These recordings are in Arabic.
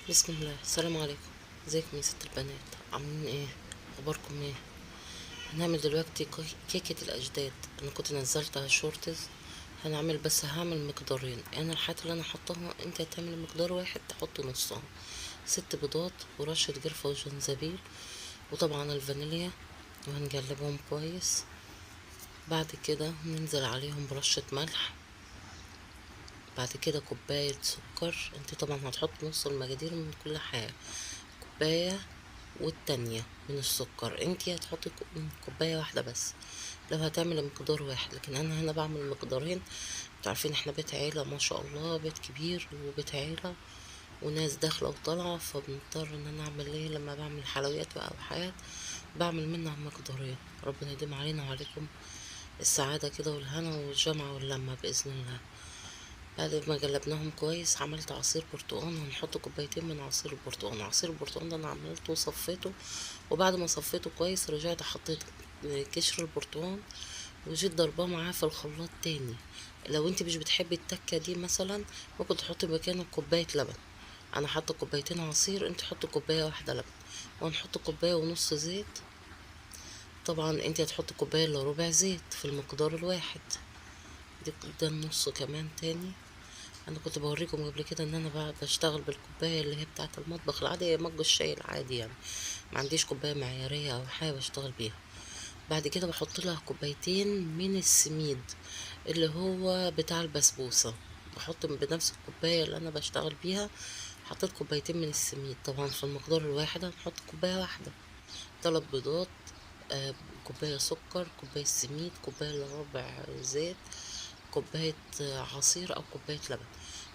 بسم الله، السلام عليكم. ازيكم يا ست البنات؟ عاملين ايه؟ اخباركم ايه؟ هنعمل دلوقتي كيكة الاجداد. انا كنت نزلتها شورتز. هنعمل، بس هعمل مقدارين. انا الحاجات اللي انا حطاها انت هتعمل مقدار واحد تحط نصها. 6 بيضات ورشة قرفة وجنزبيل، وطبعا الفانيليا، وهنقلبهم كويس. بعد كده ننزل عليهم برشة ملح. بعد كده كوباية سكر. انت طبعا هتحط نص المقادير من كل حاجة. كوباية والتانية من السكر. انتي هتحطي كوباية واحدة بس لو هتعمل مقدار واحد، لكن انا هنا بعمل مقدارين. انتوا عارفين احنا بيت عيلة ما شاء الله، بيت كبير وبيت عيلة وناس داخلة وطالعة، فبنضطر ان انا اعمل ايه لما بعمل حلويات بقى او حاجات، بعمل منها مقدارين. ربنا يديم علينا وعليكم السعادة كده والهنا والجمعة واللمة بإذن الله. بعد ما قلبناهم كويس عملت عصير برتقان. هنحط كوبايتين من عصير البرتقان. عصير البرتقان ده انا عملته وصفيته، وبعد ما صفيته كويس رجعت حطيت قشر البرتقان وجيت ضرباه معاه في الخلاط تاني. لو انت مش بتحبي التكة دي مثلا ممكن تحطي مكانه كوباية لبن. انا حاطه كوبايتين عصير، انت حطي كوباية واحدة لبن، وهنحط كوباية ونص زيت. طبعا انت هتحطي كوباية الا ربع زيت في المقدار الواحد. ده النص كمان تاني. انا كنت بوريكم قبل كده ان انا بشتغل بالكوبايه اللي هي بتاعه المطبخ العاديه، مج الشاي العادي يعني. ما عنديش كوبايه معياريه او حاجه بشتغل بيها. بعد كده بحط لها كوبايتين من السميد اللي هو بتاع البسبوسه. بحط بنفس الكوبايه اللي انا بشتغل بيها. حطيت كوبايتين من السميد. طبعا في المقدار الواحد هنحط كوبايه واحده. 3 بيضات، كوبايه سكر، كوبايه سميد، كوبايه الا ربع زيت، كوباية عصير أو كوباية لبن.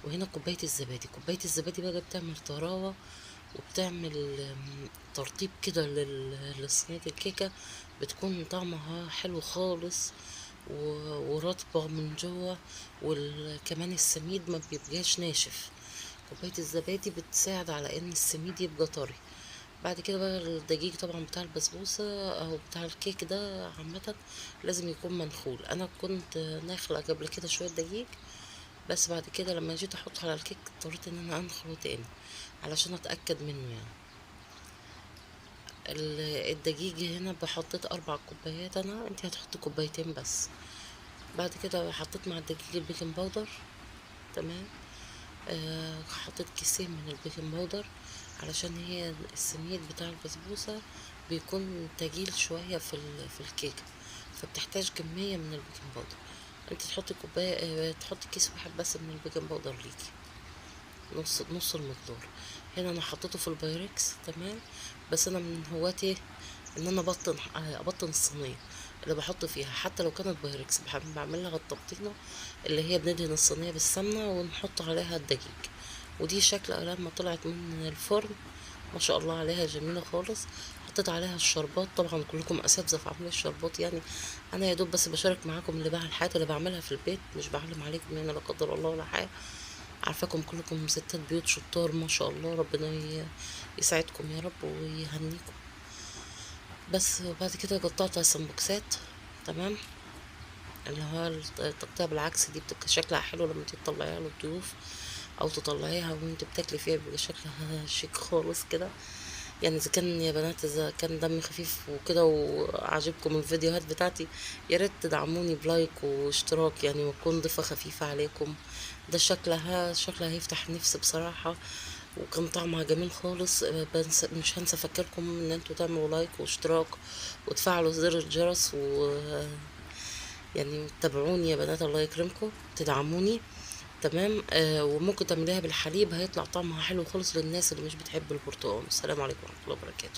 وهنا كوباية الزبادي. كوباية الزبادي بقى بتعمل طراوة وبتعمل ترطيب كده لصينية الكيكة. بتكون طعمها حلو خالص ورطبة من جوه. وكمان السميد ما بيبقاش ناشف. كوباية الزبادي بتساعد على ان السميد يبقى طري. بعد كده بقى الدقيق طبعا بتاع البسبوسة او بتاع الكيك ده عامة لازم يكون منخول. انا كنت ناخلة قبل كده شوية دقيق، بس بعد كده لما جيت احطه على الكيك اضطريت ان انا انخله تاني علشان اتأكد منه يعني. الدقيق هنا بحطيت 4 كوبايات انا، انت هتحطي كوبايتين بس. بعد كده حطيت مع الدقيق البيكنج باودر. تمام. حطيت كيسين من البيكنج باودر علشان هي السميد بتاع البسبوسة بيكون تقيل شوية في الكيكة، فبتحتاج كمية من البيكنج باودر. انت تحطي كوباية، تحطي كيس واحد بس من البيكنج باودر ليكي، نص المقدار. هنا انا حطيته في البايركس. تمام. بس انا من هواتي ان انا ابطن الصينيه اللي بحط فيها، حتى لو كانت بايركس بحب بعمل لها التبطينه اللي هي بندهن الصينيه بالسمنه ونحط عليها الدقيق. ودي شكل لما طلعت من الفرن ما شاء الله عليها جميله خالص. حطيت عليها الشربات. طبعا كلكم اساتذه في عمل الشربات يعني. انا يا دوب بس بشارك معاكم اللي بقى الحاجات اللي بعملها في البيت، مش بعلم عليكم يعني لا قدر الله ولا حاجه. عارفاكم كلكم ستات بيوت شطار ما شاء الله. ربنا يسعدكم يا رب ويهنيكم. بس وبعد كده قطعتها سمبوكسات. تمام. اللي هو التقطيع بالعكس دي بتبقى شكلها حلو لما تيجي تطلعيها للضيوف، او تطلعيها وانت بتاكلي فيها بيبقى شكلها شيك خالص كده. يعني اذا كان يا بنات اذا كان دم خفيف وكده وعجبكم الفيديوهات بتاعتي، يا ريت تدعموني بلايك واشتراك يعني، واكون ضيفة خفيفة عليكم. ده شكلها هيفتح النفس بصراحة. وكان طعمها جميل خالص. بس مش هنسى افكركم ان انتوا تعملوا لايك واشتراك وتفعلوا زر الجرس يعني تابعوني يا بنات، الله يكرمكم تدعموني. تمام. وممكن تعمليها بالحليب هيطلع طعمها حلو خالص للناس اللي مش بتحب البرتقال. السلام عليكم ورحمة الله وبركاته.